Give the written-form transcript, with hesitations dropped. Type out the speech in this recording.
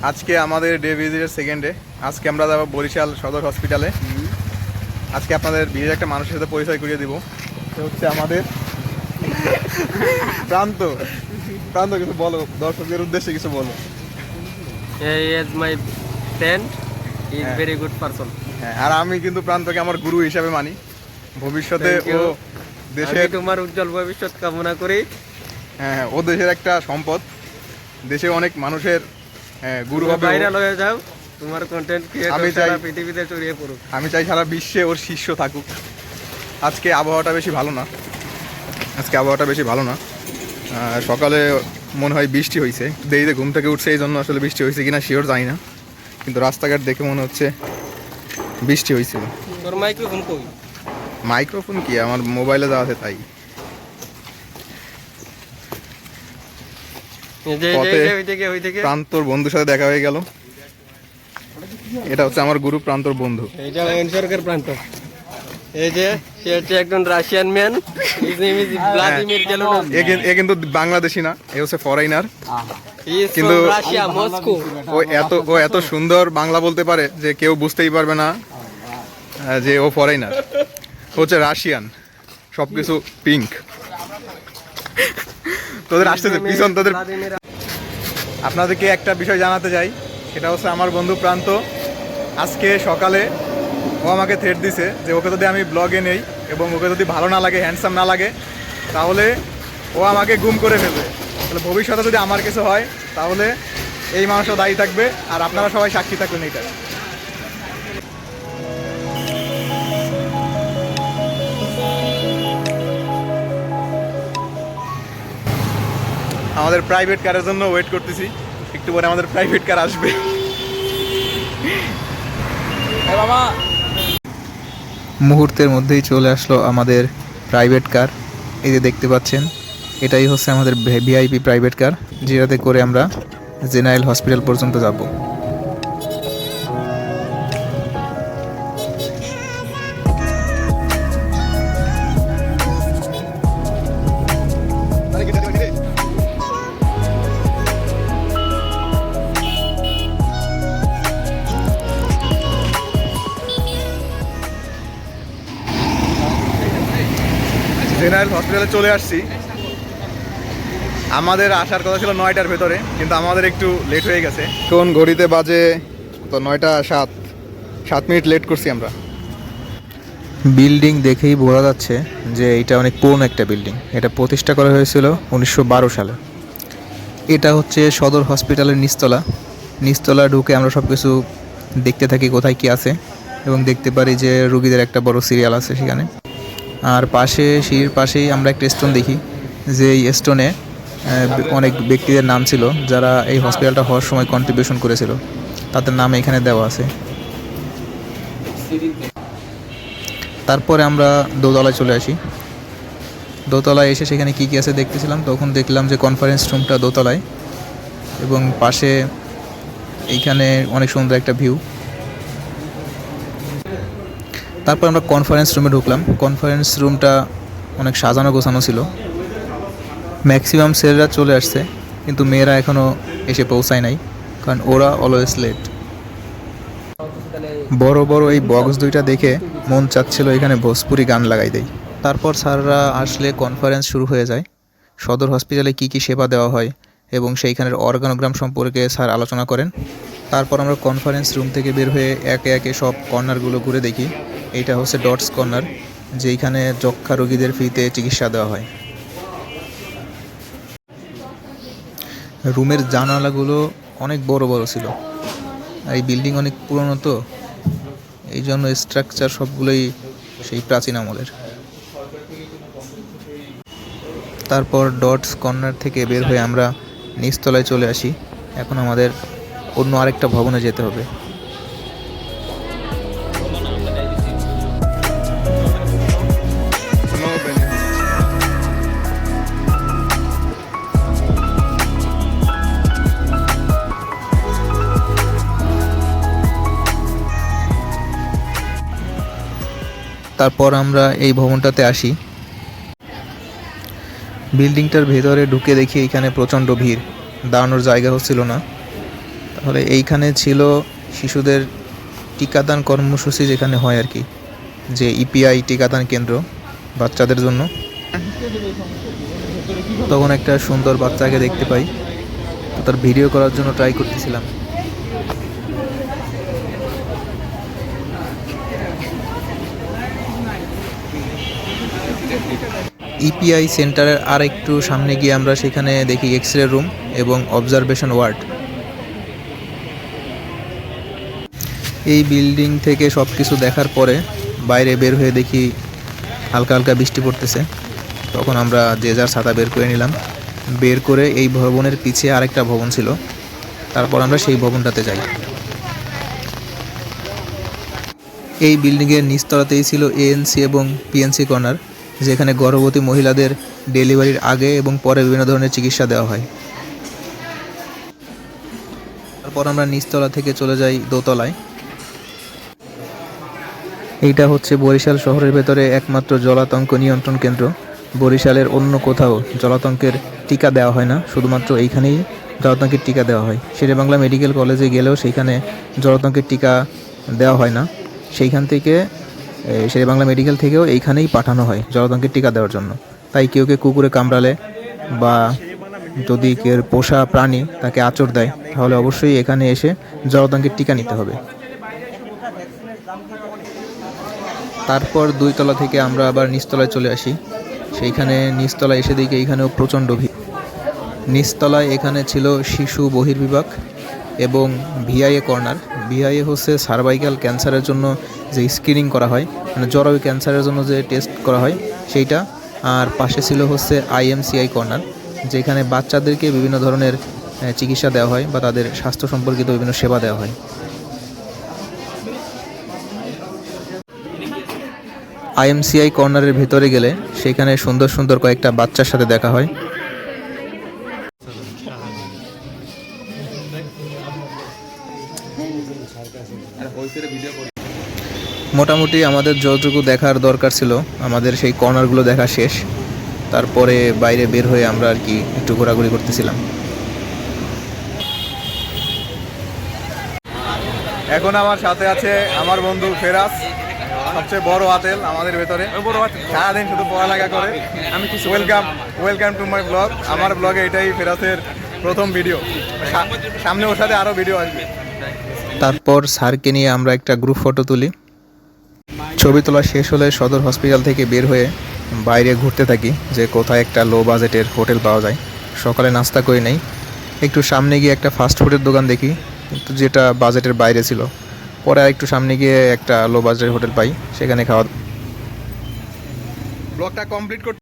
আজকে আমাদের day ভিজিটের second day. আজকে আমরা যাবো বরিশাল সদর হসপিটালে। আজকে আপনাদের বিশেষ একটা মানুষের সাথে পরিচয় করিয়ে দিব। সে হচ্ছে আমাদের প্রান্ত। প্রান্ত, কিছু বলো দর্শকদের উদ্দেশ্যে, কিছু বলো। He is my friend. He is very good person. হ্যাঁ, আর আমি কিন্তু প্রান্তকে আমার গুরু হিসাবে মানি। ভবিষ্যতে Thank you. ও দেশের, তোমার উজ্জ্বল ভবিষ্যৎ কামনা করি। হ্যাঁ ও দেশের একটা সম্পদ। দেশে অনেক মানুষের গুরু হবে। ভাইরাল হয়ে যাও, তোমার কন্টেন্ট আমি ক্রিয়েটর চাই সারা পৃথিবীতে ছড়িয়ে পড়ুক। আমি চাই সারা বিশ্বে ওর শিষ্য থাকুক। আজকে আবহাওয়াটা বেশি ভালো না। সকালে মনে হয় বৃষ্টি হয়েছে, দেরিতে ঘুম থেকে উঠছে, এই জন্য আসলে বৃষ্টি হয়েছে কিনা শিওর জানি না, কিন্তু রাস্তাঘাট দেখে মনে হচ্ছে বৃষ্টি হয়েছিল। তোর মাইক্রোফোন কই? মাইক্রোফোন কি আমার মোবাইলে দেওয়া আছে, তাই পথে প্রান্তর বন্ধুর সাথে দেখা হয়ে গেল। এটা হচ্ছে আমার গুরু প্রান্তর বন্ধু। এইটা সরকার প্রান্ত। এই যে সে হচ্ছে একজন Russian man, his name is Vladimir Zelunov. এ কিন্তু বাংলাদেশি না, এ হচ্ছে ফরেনার। কিন্তু রাশিয়া মস্কো। ও এত সুন্দর বাংলা বলতে পারে যে কেউ বুঝতেই পারবে না যে ও ফরেনার। হচ্ছে রাশিয়ান, সবকিছু পিঙ্ক। তোদের আসতেছে পিছন তোদের। আপনাদেরকে একটা বিষয় জানাতে চাই, সেটা হচ্ছে আমার বন্ধু প্রান্ত আজকে সকালে ও আমাকে থ্রেট দিছে যে ওকে যদি আমি ব্লগে নেই এবং ওকে যদি ভালো না লাগে, হ্যান্ডসাম না লাগে, তাহলে ও আমাকে গুম করে ফেলবে। তাহলে ভবিষ্যতে যদি আমার কিছু হয় তাহলে এই মানুষও দায়ী থাকবে, আর আপনারা সবাই সাক্ষী থাকবেন এইটা। আমাদের প্রাইভেট কারের জন্য ওয়েট করতেছি, একটু পরে আমাদের প্রাইভেট কার আসবে। বাবা, মুহূর্তের মধ্যেই চলে আসলো আমাদের প্রাইভেট কার। এই যে দেখতে পাচ্ছেন, এটাই হচ্ছে আমাদের ভিআইপি প্রাইভেট কার, যেটাতে করে আমরা জেনারেল হসপিটাল পর্যন্ত যাব। জেনারেল হসপিটালে চলে আসছি। আমাদের আসার কথা ছিল 9টার ভেতরে, কিন্তু আমাদের একটু লেট হয়ে গেছে। কোন ঘড়িতে বাজে তো 9টা 7 মিনিট লেট করছি আমরা। বিল্ডিং দেখেই বোঝা যাচ্ছে যে এটা অনেক পুরনো একটা বিল্ডিং। এটা প্রতিষ্ঠা করা হয়েছিল 1912 সালে। এটা হচ্ছে সদর হসপিটালের নিচতলা ঢুকে আমরা সব কিছু দেখতে থাকি কোথায় কি আছে, এবং দেখতে পারি যে রুগীদের একটা বড় সিরিয়াল আছে সেখানে। আর সিঁড়ির পাশেই আমরা একটা স্টোন দেখি, যে এই স্টোনে অনেক ব্যক্তিদের নাম ছিল যারা এই হসপিটালটা হওয়ার সময় কন্ট্রিবিউশন করেছিল, তাদের নাম এখানে দেওয়া আছে। তারপরে আমরা দোতলায় চলে আসি। দোতলায় এসে সেখানে কী কী আছে দেখতেছিলাম, তখন দেখলাম যে কনফারেন্স রুমটা দোতলায়, এবং পাশে এইখানে অনেক সুন্দর একটা ভিউ। তারপর আমরা কনফারেন্স রুমে ঢুকলাম। কনফারেন্স রুমটা অনেক সাজানো গোছানো ছিল। ম্যাক্সিমাম ছেলেরা চলে আসছে, কিন্তু মেয়েরা এখনও এসে পৌঁছায় নাই, কারণ ওরা অলওয়েজ লেট। বড় বড় এই বক্স দুইটা দেখে মন চাচ্ছিল এখানে ভোজপুরি গান লাগাই দেয়। তারপর স্যাররা আসলে কনফারেন্স শুরু হয়ে যায়। সদর হসপিটালে কী কী সেবা দেওয়া হয় এবং সেইখানের অর্গানোগ্রাম সম্পর্কে স্যার আলোচনা করেন। তারপর আমরা কনফারেন্স রুম থেকে বের হয়ে একে একে সব কর্নারগুলো ঘুরে দেখি। এইটা হচ্ছে ডটস কর্নার, যেইখানে যক্ষ্মা রোগীদের ফ্রিতে চিকিৎসা দেওয়া হয়। রুমের জানালাগুলো অনেক বড় বড় ছিল। এই বিল্ডিং অনেক পুরনো, তো এই জন্য স্ট্রাকচার সবগুলোই সেই প্রাচীন আমলের। তারপর ডটস কর্নার থেকে বের হয়ে আমরা নিচতলায় চলে আসি। এখন আমাদের অন্য আরেকটা ভবনে যেতে হবে। তারপর আমরা এই ভবনটাতে আসি। বিল্ডিংটার ভেতরে ঢুকে দেখি এখানে প্রচণ্ড ভিড়, দাঁড়ানোর জায়গা হচ্ছিল না। তাহলে এইখানে ছিল শিশুদের টিকাদান কর্মসূচি যেখানে হয় আর কি, যে ইপিআই টিকাদান কেন্দ্র বাচ্চাদের জন্য। তখন একটা সুন্দর বাচ্চাকে দেখতে পাই, তো তার ভিডিও করার জন্য ট্রাই করতেছিলাম। ইপিআই সেন্টারের আর একটু সামনে গিয়ে আমরা সেখানে দেখি এক্স রে রুম এবং অবজারভেশন ওয়ার্ড। এই বিল্ডিং থেকে সব কিছু দেখার পরে বাইরে বের হয়ে দেখি হালকা হালকা বৃষ্টি পড়তেছে। তখন আমরা যে যার ছাতা বের করে নিলাম। বের করে এই ভবনের পিছে আরেকটা ভবন ছিল, তারপর আমরা সেই ভবনটাতে যাই। এই বিল্ডিংয়ের নিচতলাতেই ছিল এএনসি এবং পিএনসি কর্নার, যেখানে গর্ভবতী মহিলাদের ডেলিভারির আগে এবং পরে বিভিন্ন ধরনের চিকিৎসা দেওয়া হয়। তারপর আমরা নিচতলা থেকে চলে যাই দোতলায়। এইটা হচ্ছে বরিশাল শহরের ভেতরে একমাত্র জলাতঙ্ক নিয়ন্ত্রণ কেন্দ্র। বরিশালের অন্য কোথাও জলাতঙ্কের টিকা দেওয়া হয় না, শুধুমাত্র এইখানেই জলাতঙ্কের টিকা দেওয়া হয়। শেরেবাংলা মেডিকেল কলেজে গেলেও সেইখানে জলাতঙ্কের টিকা দেওয়া হয় না। সেইখান থেকে শেরেবাংলা মেডিকেল থেকেও এইখানেই পাঠানো হয় জলাতঙ্কের টিকা দেওয়ার জন্য। তাই কেউ কুকুরে কামড়ালে বা যদি কেউ পোষা প্রাণী তাকে আঁচড় দেয়, তাহলে অবশ্যই এখানে এসে জলাতঙ্কের টিকা নিতে হবে। তারপর 2 তলা থেকে আমরা আবার নিচতলায় চলে আসি। সেইখানে নিচতলায় এসে দেখি এইখানেও প্রচণ্ড ভিড়। নিচতলায় এখানে ছিল শিশু বহির্বিভাগ এবং ভিআইএ কর্নার। ভিআইএ হচ্ছে সার্ভাইকাল ক্যান্সারের জন্য যে স্ক্রিনিং করা হয়, মানে জরায়ু ক্যান্সারের জন্য যে টেস্ট করা হয় সেইটা। আর পাশে ছিল হচ্ছে আইএমসিআই কর্নার, যেখানে বাচ্চাদেরকে বিভিন্ন ধরনের চিকিৎসা দেওয়া হয় বা তাদের স্বাস্থ্য সম্পর্কিত বিভিন্ন সেবা দেওয়া হয়। আইএমসিআই কর্নারের ভিতরে গেলে সেখানে সুন্দর সুন্দর কয়েকটা বাচ্চার সাথে দেখা হয়। মোটামুটি আমাদের যতটুকু দেখার দরকার ছিল আমাদের সেই কর্নারগুলো দেখা শেষ। তারপরে বাইরে বের হয়ে আমরা আর কি একটু ঘোরাঘুরি করতেছিলাম। এখন আমার সাথে আছে আমার বন্ধু ফেরাজ, সবচেয়ে বড় আতেল আমাদের ভেতরে। সারাদিন শুধু পড়ালেখা করে। আমি কিছু ওয়েলকাম টু মাই ব্লগ। আমার ব্লগে এটাই ফেরাজের প্রথম ভিডিও। সামনে ওর সাথে আরও ভিডিও আসবে। তারপর স্যারকে নিয়ে আমরা একটা গ্রুপ ফটো তুলি। ছবি তোলা শেষ হলে সদর হসপিটাল থেকে বের হয়ে বাইরে ঘুরতে থাকি যে কোথায় একটা লো বাজেটের হোটেল পাওয়া যায়। সকালে নাস্তা করে নেই, একটু সামনে গিয়ে একটা ফাস্ট ফুডের দোকান দেখি, কিন্তু যেটা বাজেটের বাইরে ছিল। পরে আর একটু সামনে গিয়ে একটা লো বাজেটের হোটেল পাই, সেখানে খাওয়া। ব্লগটা কমপ্লিট করতে